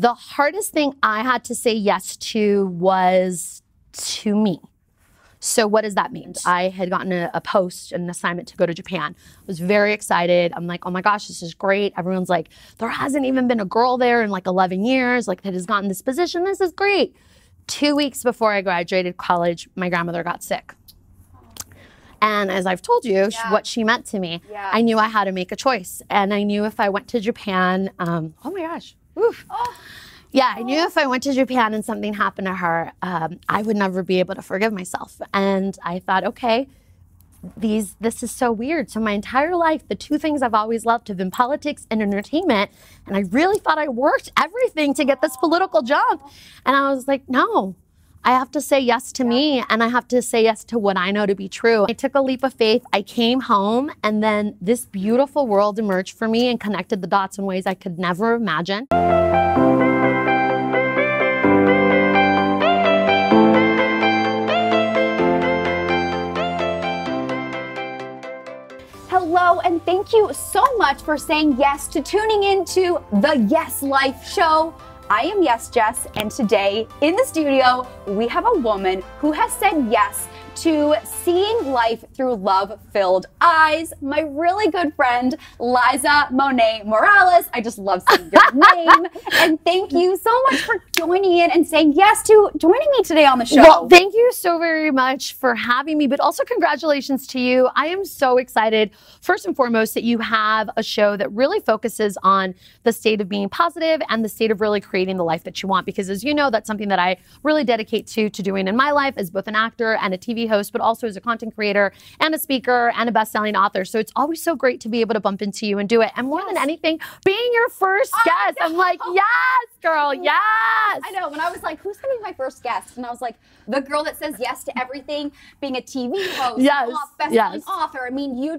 The hardest thing I had to say yes to was to me. So what does that mean? I had gotten a post, an assignment to go to Japan. I was very excited. I'm like, oh my gosh, this is great. Everyone's like, there hasn't even been a girl there in like 11 years, like that has gotten this position. This is great. 2 weeks before I graduated college, my grandmother got sick. And as I've told you, what she meant to me, I knew I had to make a choice. And I knew if I went to Japan, oh my gosh. Oof. Yeah, I knew if I went to Japan and something happened to her, I would never be able to forgive myself. And I thought, okay, this is so weird. So my entire life, the two things I've always loved have been politics and entertainment. And I really thought I worked everything to get this political jump. And I was like, no, I have to say yes to me, and I have to say yes to what I know to be true. I took a leap of faith. I came home, and then this beautiful world emerged for me and connected the dots in ways I could never imagine. Hello, and thank you so much for saying yes to tuning into the Yes Life Show. I am Yes Jess, and today in the studio, we have a woman who has said yes to seeing life through love-filled eyes. My really good friend, Lizza Monet Morales. I just love saying your name. And thank you so much for joining in and saying yes to joining me today on the show. Well, thank you so very much for having me, but also congratulations to you. I am so excited, first and foremost, that you have a show that really focuses on the state of being positive and the state of really creating the life that you want. Because as you know, that's something that I really dedicate to doing in my life as both an actor and a TV host, but also as a content creator and a speaker and a best-selling author. So it's always so great to be able to bump into you and do it. And more than anything, being your first guest, I'm like, yes, girl, yes. I know. When I was like, who's going to be my first guest? And I was like, the girl that says yes to everything, being a TV host, best-selling author. I mean, you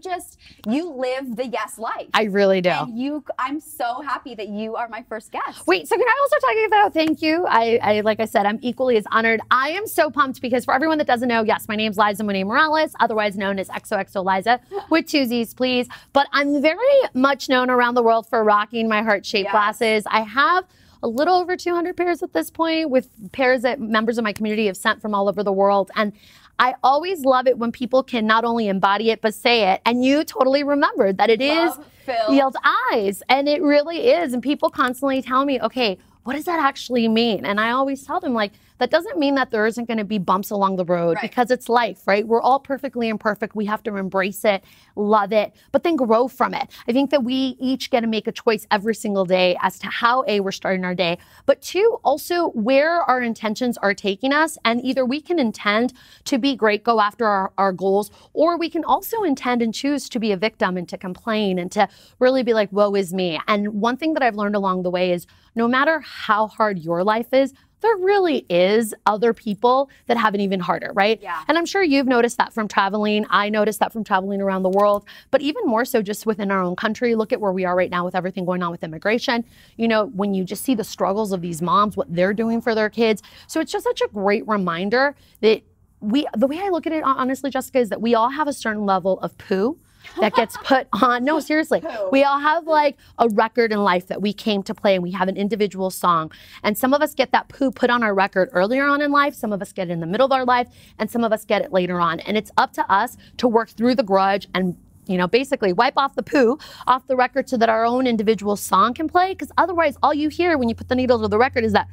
live the yes life. I really do. And I'm so happy that you are my first guest. Wait, so can I also talk about, thank you. I like I said, I'm equally as honored. I am so pumped because for everyone that doesn't know, yes, my name's Lizza Monet Morales, otherwise known as XOXO Liza, with two Z's, please. But I'm very much known around the world for rocking my heart-shaped glasses. I have a little over 200 pairs at this point, with pairs that members of my community have sent from all over the world. And I always love it when people can not only embody it, but say it. And you totally remembered that it is filled eyes. And it really is. And people constantly tell me, okay, what does that actually mean? And I always tell them, like, that doesn't mean that there isn't going to be bumps along the road, because it's life, right? We're all perfectly imperfect. We have to embrace it, love it, but then grow from it. I think that we each get to make a choice every single day as to how, A, we're starting our day, but two, also where our intentions are taking us. And either we can intend to be great, go after our goals, or we can also intend and choose to be a victim and to complain and to really be like, woe is me. And one thing that I've learned along the way is no matter how hard your life is, there really is other people that have it even harder, right? Yeah. And I'm sure you've noticed that from traveling. I noticed that from traveling around the world, but even more so just within our own country. Look at where we are right now with everything going on with immigration. You know, when you just see the struggles of these moms, what they're doing for their kids. So it's just such a great reminder that the way I look at it, honestly, Jessica, is that we all have a certain level of poo that gets put on. No, seriously. We all have like a record in life that we came to play, and we have an individual song. And some of us get that poo put on our record earlier on in life. Some of us get it in the middle of our life, and some of us get it later on. And it's up to us to work through the grudge and, you know, basically wipe off the poo off the record so that our own individual song can play. Because otherwise, all you hear when you put the needle to the record is that,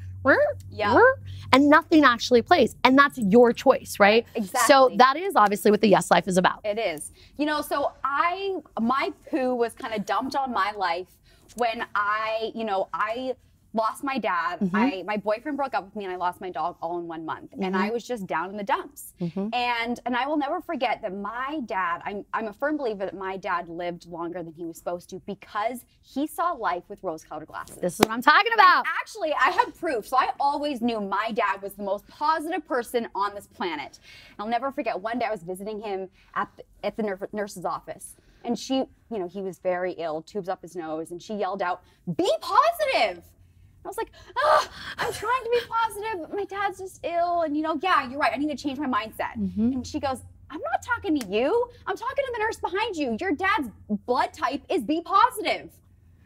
and nothing actually plays. And that's your choice, right? Exactly. So that is obviously what the Yes Life is about. It is. You know, so my poo was kind of dumped on my life when I lost my dad. My boyfriend broke up with me, and I lost my dog all in 1 month. And I was just down in the dumps. And I will never forget that my dad, I'm a firm believer that my dad lived longer than he was supposed to, because he saw life with rose-colored glasses. This is what I'm talking about. And actually, I have proof. So I always knew my dad was the most positive person on this planet. And I'll never forget, one day I was visiting him at the nurse's office. And she, you know, he was very ill, tubes up his nose, and she yelled out, "Be positive!" I was like, I'm trying to be positive, but my dad's just ill. And, you know, yeah, you're right. I need to change my mindset. And she goes, I'm not talking to you. I'm talking to the nurse behind you. Your dad's blood type is B positive.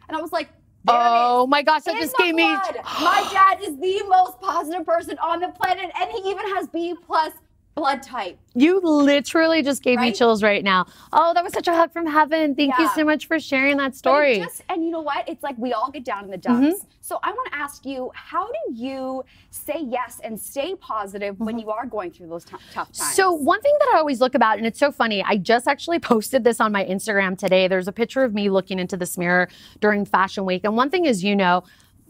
And I was like, Oh my gosh, that In just the gave me. blood. My dad is the most positive person on the planet, and he even has B+ blood type. You literally just gave me Right? chills right now. Oh, that was such a hug from heaven. Thank you Yeah. so much for sharing that But story. and you know what? It's like we all get down in the dumps. So I want to ask you, how do you say yes and stay positive when you are going through those tough times? So one thing that I always look about, and it's so funny, I just actually posted this on my Instagram today. There's a picture of me looking into this mirror during Fashion Week. And one thing is,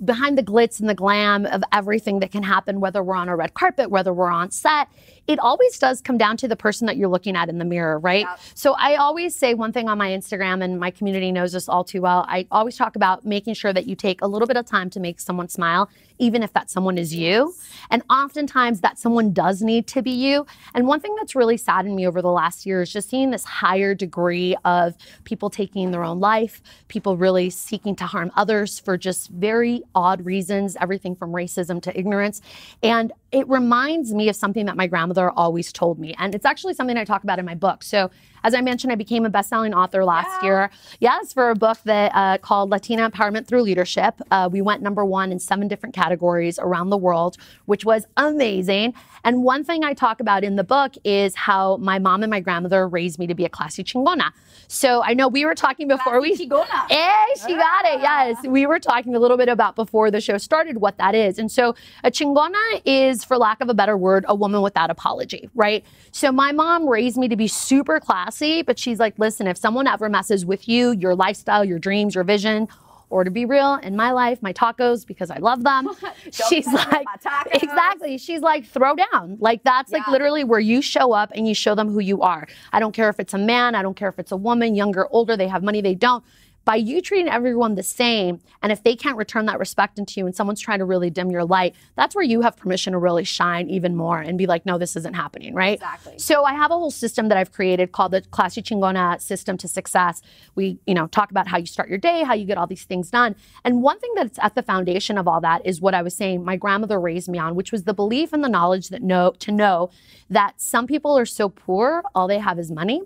behind the glitz and the glam of everything that can happen, whether we're on a red carpet, whether we're on set, it always does come down to the person that you're looking at in the mirror, right? Yep. So I always say one thing on my Instagram, and my community knows this all too well. I always talk about making sure that you take a little bit of time to make someone smile, even if that someone is you. And oftentimes that someone does need to be you. And one thing that's really saddened me over the last year is just seeing this higher degree of people taking their own life, people really seeking to harm others for just very odd reasons, everything from racism to ignorance. And it reminds me of something that my grandmother always told me. And it's actually something I talk about in my book. So as I mentioned, I became a best-selling author last year. Yes, for a book that called Latina Empowerment Through Leadership. We went #1 in 7 different categories around the world, which was amazing. And one thing I talk about in the book is how my mom and my grandmother raised me to be a classy chingona. So I know we were talking before chingona. Hey, she got it. Yes, we were talking a little bit about before the show started what that is. And so a chingona is, for lack of a better word, a woman without apology, right? So my mom raised me to be super classy, but she's like, listen, if someone ever messes with you, your lifestyle, your dreams, your vision, or to be real, in my life, my tacos, because I love them, she's like, exactly, she's like, throw down. Like, that's like literally where you show up and you show them who you are. I don't care if it's a man, I don't care if it's a woman, younger, older, they have money, they don't. By you treating everyone the same, and if they can't return that respect into you and someone's trying to really dim your light, that's where you have permission to really shine even more and be like, no, this isn't happening, right? Exactly. So I have a whole system that I've created called the Classy Chingona System to Success. We, talk about how you start your day, how you get all these things done. And one thing that's at the foundation of all that is what I was saying my grandmother raised me on, which was the belief and the knowledge that to know that some people are so poor, all they have is money.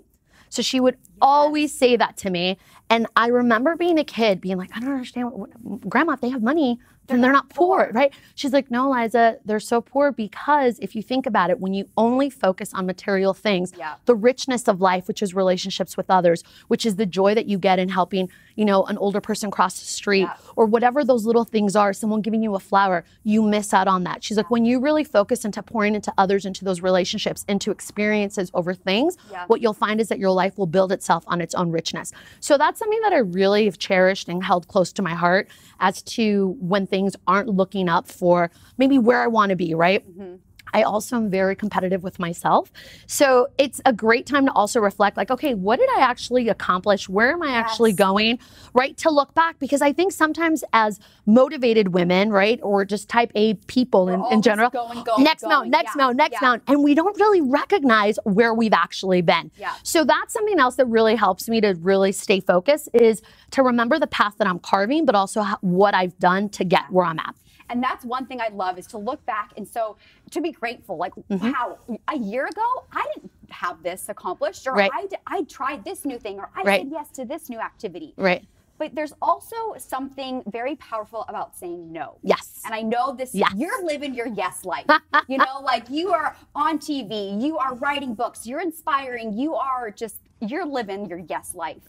So she would always say that to me. And I remember being a kid being like, I don't understand, Grandma, if they have money, then they're not poor, right? She's like, no, Liza, they're so poor because if you think about it, when you only focus on material things, the richness of life, which is relationships with others, which is the joy that you get in helping, an older person cross the street or whatever those little things are, someone giving you a flower, you miss out on that. She's like, when you really focus into pouring into others, into those relationships, into experiences over things, what you'll find is that your life will build itself on its own richness. So that's something that I really have cherished and held close to my heart as to when things aren't looking up for maybe where I want to be, right? I also am very competitive with myself. So it's a great time to also reflect like, okay, what did I actually accomplish? Where am I actually going, right? To look back, because I think sometimes as motivated women, right? Or just type A people in general, next mountain, and we don't really recognize where we've actually been. So that's something else that really helps me to really stay focused is to remember the path that I'm carving, but also what I've done to get where I'm at. And that's one thing I love is to look back and so to be grateful. Like, wow, a year ago, I didn't have this accomplished, or I tried this new thing, or I said yes to this new activity. But there's also something very powerful about saying no. And I know this, you're living your yes life. Like you are on TV, you are writing books, you're inspiring, you're living your yes life.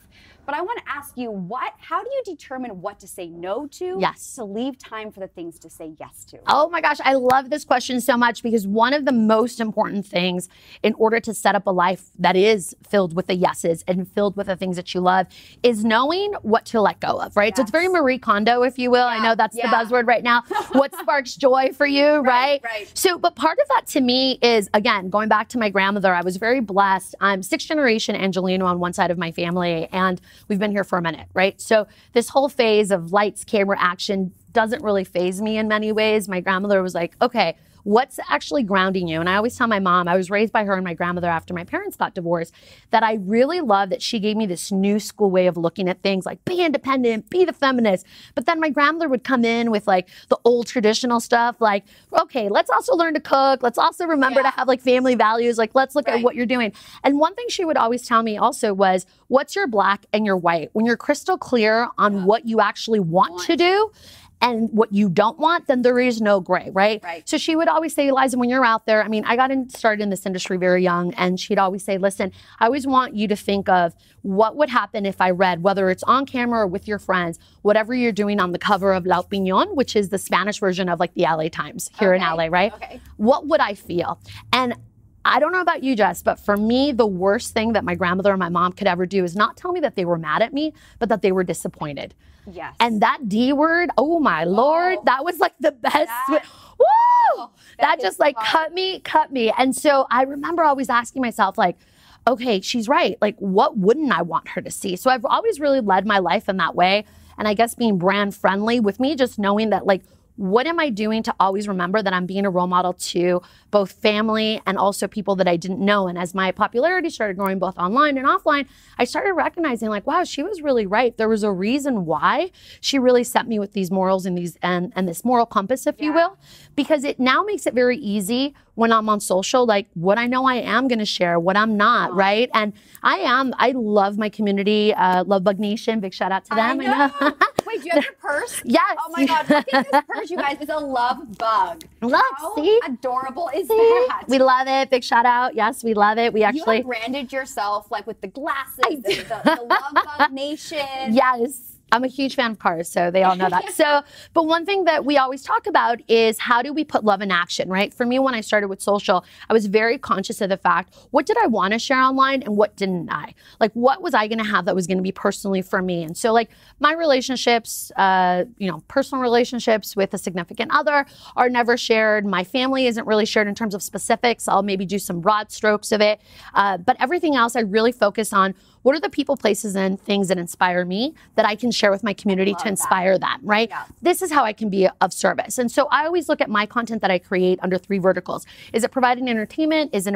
But I want to ask you, how do you determine what to say no to? To leave time for the things to say yes to? Oh my gosh, I love this question so much because one of the most important things in order to set up a life that is filled with the yeses and filled with the things that you love is knowing what to let go of, right? So it's very Marie Kondo, if you will. I know that's the buzzword right now. What sparks joy for you, right? So, but part of that to me is, again, going back to my grandmother, I was very blessed. I'm 6th generation Angelino on one side of my family, and we've been here for a minute, right? So this whole phase of lights, camera, action doesn't really faze me in many ways. My grandmother was like, okay, what's actually grounding you? And I always tell my mom, I was raised by her and my grandmother after my parents got divorced, that I really love that she gave me this new school way of looking at things, like be independent, be the feminist. But then my grandmother would come in with like the old traditional stuff, like, okay, let's also learn to cook. Let's also remember to have like family values. Like, let's look at what you're doing. And one thing she would always tell me also was, what's your black and your white? When you're crystal clear on what you actually want to do, and what you don't want, then there is no gray, right? So she would always say, Liza, when you're out there, I mean, I got started in this industry very young, and she'd always say, listen, I always want you to think of what would happen if I read, whether it's on camera or with your friends, whatever you're doing on the cover of La Opinión, which is the Spanish version of like the LA Times here in LA, right? What would I feel? And I don't know about you, Jess, but for me, the worst thing that my grandmother or my mom could ever do is not tell me that they were mad at me, but that they were disappointed. Yes. And that D word, oh my Lord, that was like the best. Woo! That just like cut me. And so I remember always asking myself, like, okay, she's right. Like, what wouldn't I want her to see? So I've always really led my life in that way. And I guess being brand friendly with me, just knowing that, like, what am I doing to always remember that I'm being a role model to both family and also people that I didn't know? And as my popularity started growing both online and offline, I started recognizing, like, wow, she was really right. There was a reason why she really set me with these morals and these and this moral compass, if you will, because it now makes it very easy when I'm on social, like what I know I am going to share, what I'm not, right? And I love my community, Love Bug Nation, big shout out to them. I know. Wait, do you have your purse? Yes. Oh my God, look at this purse, you guys. It's a love bug. How see? adorable is that? We love it. Big shout out. Yes, we love it. We actually... You have branded yourself like with the glasses, the Love Bug Nation. Yes. I'm a huge fan of cars, so they all know that. But one thing that we always talk about is how do we put love in action, right? For me, when I started with social, I was very conscious of the fact, what did I want to share online and what didn't I? Like, what was I going to have that was going to be personally for me? And so, like, my relationships, personal relationships with a significant other are never shared. My family isn't really shared in terms of specifics. I'll maybe do some broad strokes of it. But everything else, I really focus on what are the people, places, and things that inspire me that I can share with my community to inspire them, right? Yeah. This is how I can be of service. And so I always look at my content that I create under 3 verticals. Is it providing entertainment? Is it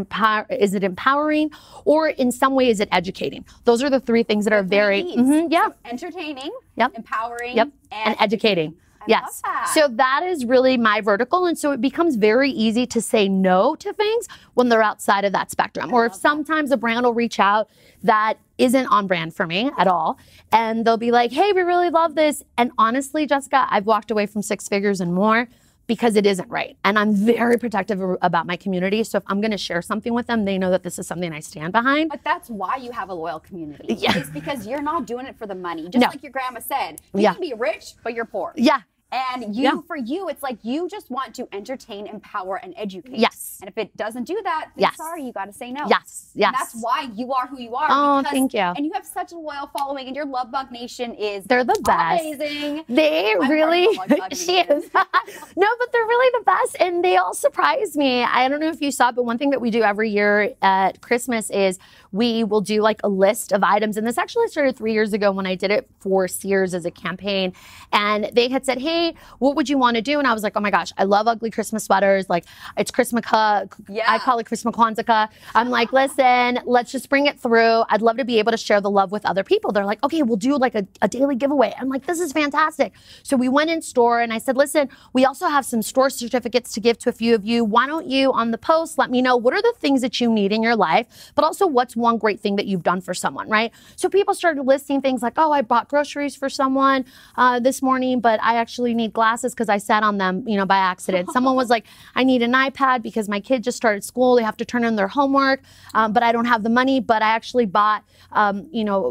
empowering? Or in some way, is it educating? Those are the 3 things that are very, so entertaining, empowering, and educating. Yes. So that is really my vertical. And so it becomes very easy to say no to things when they're outside of that spectrum. Or if sometimes a brand will reach out that isn't on brand for me at all. And they'll be like, hey, we really love this. And honestly, Jessica, I've walked away from 6 figures and more because it isn't right. And I'm very protective about my community. So if I'm going to share something with them, they know that this is something I stand behind. But that's why you have a loyal community. Yeah. It's because you're not doing it for the money. Just like your grandma said, you can be rich, but you're poor. Yeah. And for you, it's like you just want to entertain, empower, and educate. Yes. And if it doesn't do that, then sorry, you got to say no. Yes. Yes. And that's why you are who you are. Oh, thank you. And you have such a loyal following, and your Love Bug Nation they're the best. Amazing. She is. No, but they're really the best, and they all surprise me. I don't know if you saw, but one thing that we do every year at Christmas is we will do like a list of items. And this actually started 3 years ago when I did it for Sears as a campaign. And they had said, hey, what would you want to do? And I was like, oh my gosh, I love ugly Christmas sweaters. Like, it's Christmas-ka. I call it Christmas-kwanzaa. I'm like, listen, let's just bring it through. I'd love to be able to share the love with other people. They're like, okay, we'll do like a daily giveaway. I'm like, this is fantastic. So we went in store and I said, listen, we also have some store certificates to give to a few of you. Why don't you on the post let me know what are the things that you need in your life, but also what's one great thing that you've done for someone, right? So people started listing things like, oh, I bought groceries for someone this morning, but I actually need glasses because I sat on them, by accident. Someone was like, I need an iPad because my kid just started school. They have to turn in their homework, but I don't have the money, but I actually bought,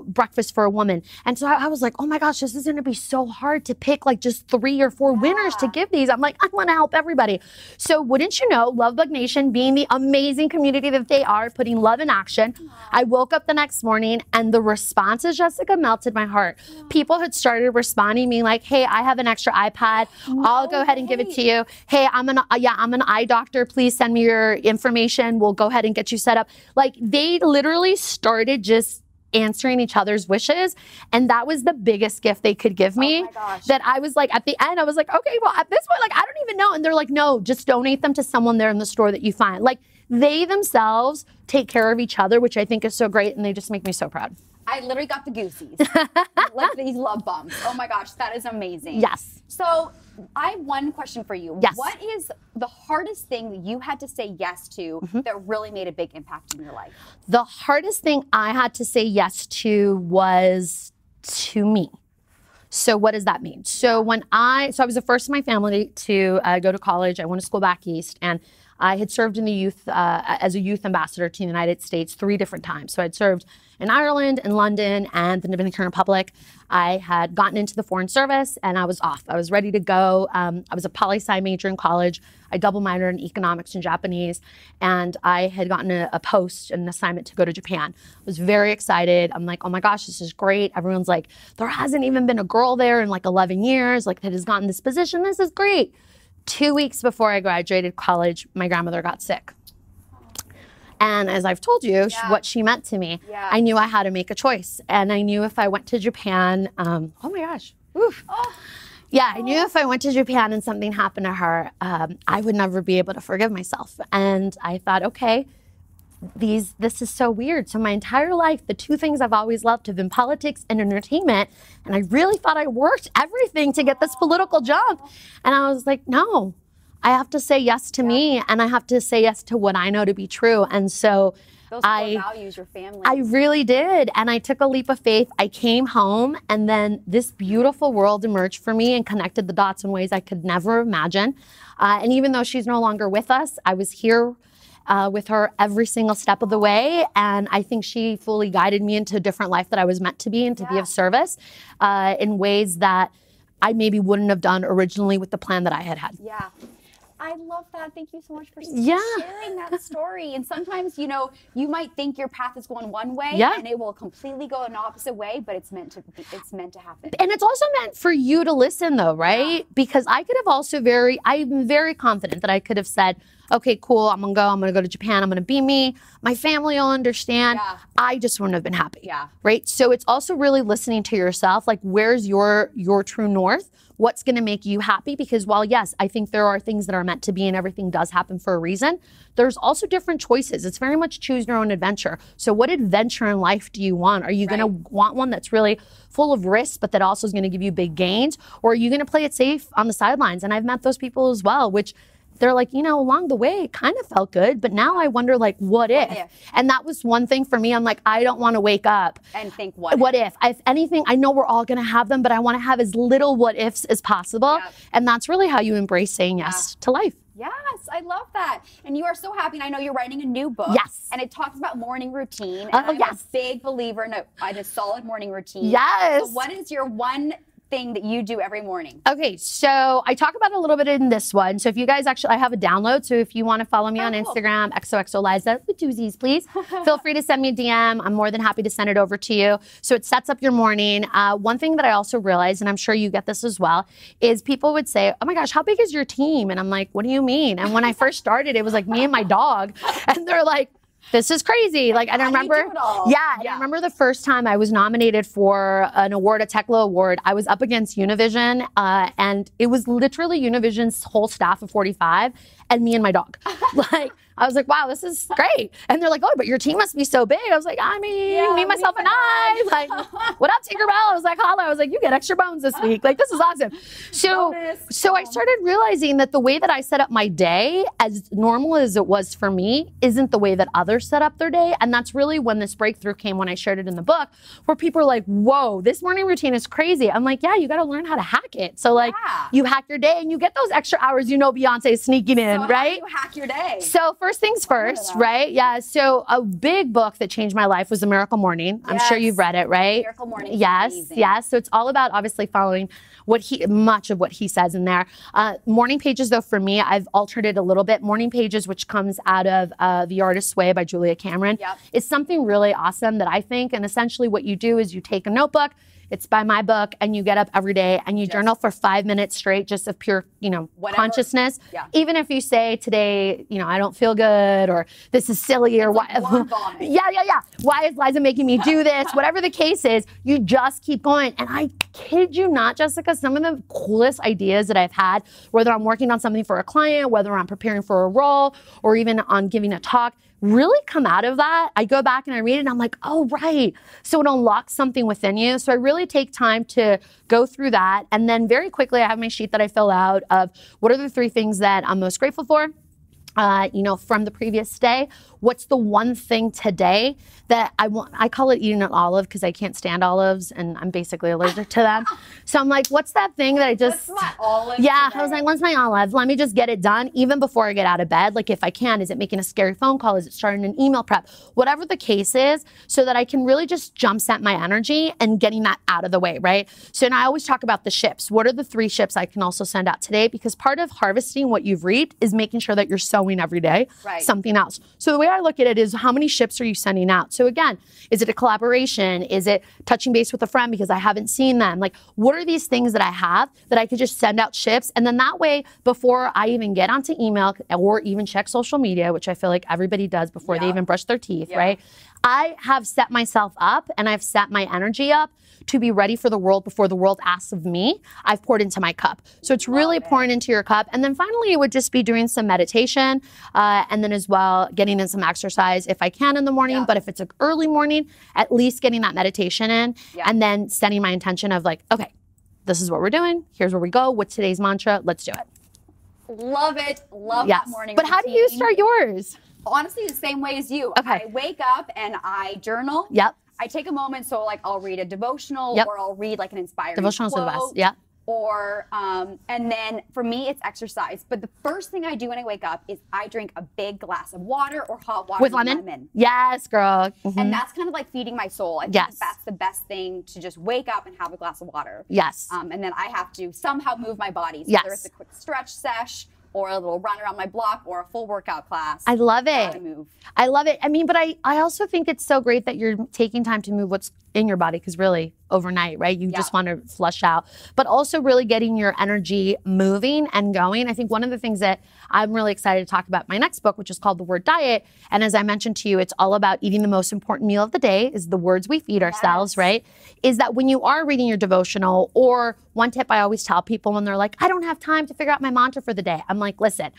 breakfast for a woman. And so I was like, oh my gosh, this is going to be so hard to pick like just 3 or 4 winners to give these. I'm like, I want to help everybody. So wouldn't you know, Love Bug Nation being the amazing community that they are, putting love in action. I woke up the next morning and the responses, Jessica, melted my heart. People had started responding, being like, hey, I have an extra iPad. I'll go ahead and give it to you. Hey, I'm an eye doctor. Please send me your information. We'll go ahead and get you set up. Like, they literally started just answering each other's wishes. And that was the biggest gift they could give me. Oh my gosh. That I was like, at the end, I was like, okay, well, at this point, like, I don't even know. And they're like, no, just donate them to someone there in the store that you find. Like, they themselves take care of each other, which I think is so great. And they just make me so proud. I literally got the goosies. Like these love bumps. Oh my gosh, that is amazing. Yes. So I have one question for you. Yes. What is the hardest thing that you had to say yes to that really made a big impact in your life? The hardest thing I had to say yes to was to me. So what does that mean? So I was the first in my family to go to college. I went to school back east, and I had served in the youth as a youth ambassador to the United States 3 different times. So I'd served in Ireland, in London, and the Dominican Republic. I had gotten into the Foreign Service, and I was off. I was ready to go. I was a poli-sci major in college. I double minored in economics and Japanese, and I had gotten a post, an assignment to go to Japan. I was very excited. I'm like, oh my gosh, this is great. Everyone's like, there hasn't even been a girl there in like 11 years, like that has gotten this position. This is great. 2 weeks before I graduated college, my grandmother got sick. And as I've told you, what she meant to me, I knew I had to make a choice. And I knew if I went to Japan, oh my gosh. Oof. Yeah, I knew if I went to Japan and something happened to her, I would never be able to forgive myself. And I thought, okay, this is so weird. So my entire life, the 2 things I've always loved have been politics and entertainment. And I really thought I worked everything to get this political jump. And I was like, no, I have to say yes to me, and I have to say yes to what I know to be true. And so those core values, your family. I really did. And I took a leap of faith. I came home, and then this beautiful world emerged for me and connected the dots in ways I could never imagine. And even though she's no longer with us, I was here with her every single step of the way. And I think she fully guided me into a different life that I was meant to be and to be of service in ways that I maybe wouldn't have done originally with the plan that I had had. Yeah. I love that. Thank you so much for sharing that story. And sometimes, you know, you might think your path is going one way and it will completely go an opposite way, but it's meant to happen. And it's also meant for you to listen though, right? Yeah. Because I could have also I'm very confident that I could have said, okay, cool, I'm gonna go to Japan, I'm gonna be me, my family will understand. Yeah. I just wouldn't have been happy. Yeah. Right? So it's also really listening to yourself, like where's your true north? What's going to make you happy? Because while, yes, I think there are things that are meant to be and everything does happen for a reason, there's also different choices. It's very much choose your own adventure. So what adventure in life do you want? Are you going to want one that's really full of risks, but that also is going to give you big gains? Or are you going to play it safe on the sidelines? And I've met those people as well, which they're like, you know, along the way, it kind of felt good, but now I wonder, like, what if? And that was one thing for me. I'm like, I don't want to wake up and think, what if? If anything, I know we're all going to have them, but I want to have as little what ifs as possible. Yep. And that's really how you embrace saying yes to life. Yes, I love that. And you are so happy. And I know you're writing a new book. Yes. And it talks about morning routine. And I'm a big believer in a solid morning routine. Yes. So what is your one thing that you do every morning? Okay, so I talk about it a little bit in this one. So if you guys I have a download. So if you want to follow me on Instagram, XOXO Liza, with doozies, please. Feel free to send me a DM. I'm more than happy to send it over to you. So it sets up your morning. One thing that I also realized, and I'm sure you get this as well, is people would say, oh my gosh, how big is your team? And I'm like, what do you mean? And when I first started, it was like me and my dog. And they're like, this is crazy. Like, and I remember, I remember the first time I was nominated for an award, a Techlo award. I was up against Univision, and it was literally Univision's whole staff of 45 and me and my dog. Like, I was like, wow, this is great. And they're like, oh, but your team must be so big. I was like, I mean, me, myself, and I. Like, what up, Tinkerbell? I was like, holla. I was like, you get extra bones this week. Like, this is awesome. So I started realizing that the way that I set up my day, as normal as it was for me, isn't the way that others set up their day. And that's really when this breakthrough came, when I shared it in the book, where people are like, whoa, this morning routine is crazy. I'm like, yeah, you got to learn how to hack it. So like, you hack your day and you get those extra hours, you know, Beyonce is sneaking in, right? How do you hack your day? So first things first, right? Yeah. So a big book that changed my life was The Miracle Morning. I'm sure you've read it, right? Miracle Morning. Yes. Yes. So it's all about obviously following much of what he says in there. Morning Pages, though, for me, I've altered it a little bit. Morning Pages, which comes out of The Artist's Way by Julia Cameron, is something really awesome that I think, and essentially what you do is you take a notebook, it's by my book, and you get up every day and you journal for 5 minutes straight, just of pure, consciousness. Yeah. Even if you say today, I don't feel good, or this is silly, or like what. Yeah. Why is Liza making me do this? Whatever the case is, you just keep going. And I kid you not, Jessica, some of the coolest ideas that I've had, whether I'm working on something for a client, whether I'm preparing for a role, or even on giving a talk, really come out of that. I go back and I read it and I'm like, oh, right. So it unlocks something within you. So I really take time to go through that. And then very quickly, I have my sheet that I fill out of what are the 3 things that I'm most grateful for, from the previous day. What's the one thing today that I want? I call it eating an olive because I can't stand olives and I'm basically allergic to them. So I'm like, what's that thing that I just... What's my olive Yeah, today? I was like, what's my olive? Let me just get it done even before I get out of bed. Like if I can, is it making a scary phone call? Is it starting an email prep? Whatever the case is, so that I can really just jumpstart my energy and getting that out of the way, right? So now I always talk about the ships. What are the 3 ships I can also send out today? Because part of harvesting what you've reaped is making sure that you're sowing every day something else. So the way I look at it is, how many ships are you sending out? So again, is it a collaboration? Is it touching base with a friend because I haven't seen them? Like, what are these things that I have that I could just send out ships? And then that way, before I even get onto email or even check social media, which I feel like everybody does before they even brush their teeth, right? I have set myself up and I've set my energy up to be ready for the world before the world asks of me. I've poured into my cup. So it's really pouring into your cup. And then finally, it would just be doing some meditation and then as well, getting in some exercise if I can in the morning. But if it's an early morning, at least getting that meditation in and then setting my intention of like, okay, this is what we're doing. Here's where we go. What's today's mantra? Let's do it. Love it. Love that morning But how do you start yours? Honestly, the same way as you. Okay. I wake up and I journal. Yep. I take a moment, so like I'll read a devotional or I'll read like an inspiring Devotionals quote. are the best. Yeah. Or, and then for me, it's exercise. But the first thing I do when I wake up is I drink a big glass of water or hot water with lemon. Yes, girl. And that's kind of like feeding my soul. I think that's the best thing, to just wake up and have a glass of water. Yes. And then I have to somehow move my body. So whether it's a quick stretch sesh, or a little run around my block, or a full workout class. I love it. Gotta move. I love it. I mean, but I also think it's so great that you're taking time to move what's in your body, because really overnight, right? You just want to flush out, but also really getting your energy moving and going. I think one of the things that I'm really excited to talk about in my next book, which is called The Word Diet. And as I mentioned to you, it's all about eating the most important meal of the day, is the words we feed ourselves, right? Is that when you are reading your devotional, or one tip I always tell people when they're like, I don't have time to figure out my mantra for the day. I'm like, listen,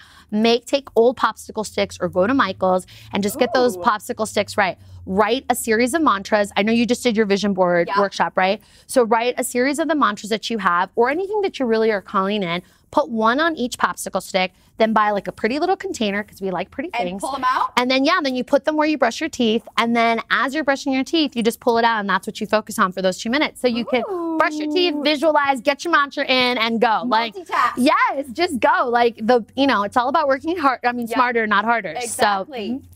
take old popsicle sticks or go to Michael's and just get those popsicle sticks, right? Write a series of mantras. I know you just did your vision board workshop, right? So write a series of the mantras that you have, or anything that you really are calling in. Put one on each popsicle stick, then buy like a pretty little container, because we like pretty things. And pull them out? And then, then you put them where you brush your teeth. And then as you're brushing your teeth, you just pull it out, and that's what you focus on for those 2 minutes. So you can brush your teeth, visualize, get your mantra in, and go. Multitask. Yes, just go. Like it's all about working hard. I mean, smarter, not harder. Exactly. So,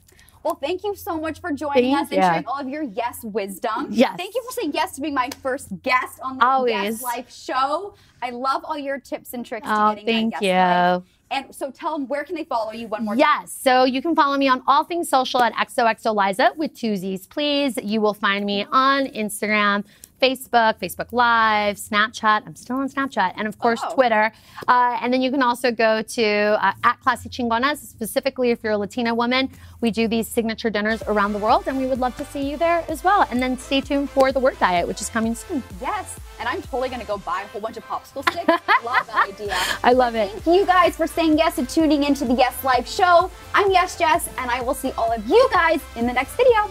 well, thank you so much for joining us and sharing all of your yes wisdom. Yes. Thank you for saying yes to being my first guest on the Yes Life show. I love all your tips and tricks to getting that Yes Life. And so tell them, where can they follow you one more time? Yes, so you can follow me on all things social at XOXO Liza with 2 Z's, please. You will find me on Instagram, Facebook Live, Snapchat. I'm still on Snapchat. And of course, Twitter. And then you can also go to at Classy Chingonas, specifically if you're a Latina woman. We do these signature dinners around the world, and we would love to see you there as well. And then stay tuned for the Word Diet, which is coming soon. Yes, and I'm totally going to go buy a whole bunch of popsicle sticks. Love that idea. I love it. Thank you guys for saying yes and tuning into the Yes Life show. I'm Yes Jess, and I will see all of you guys in the next video.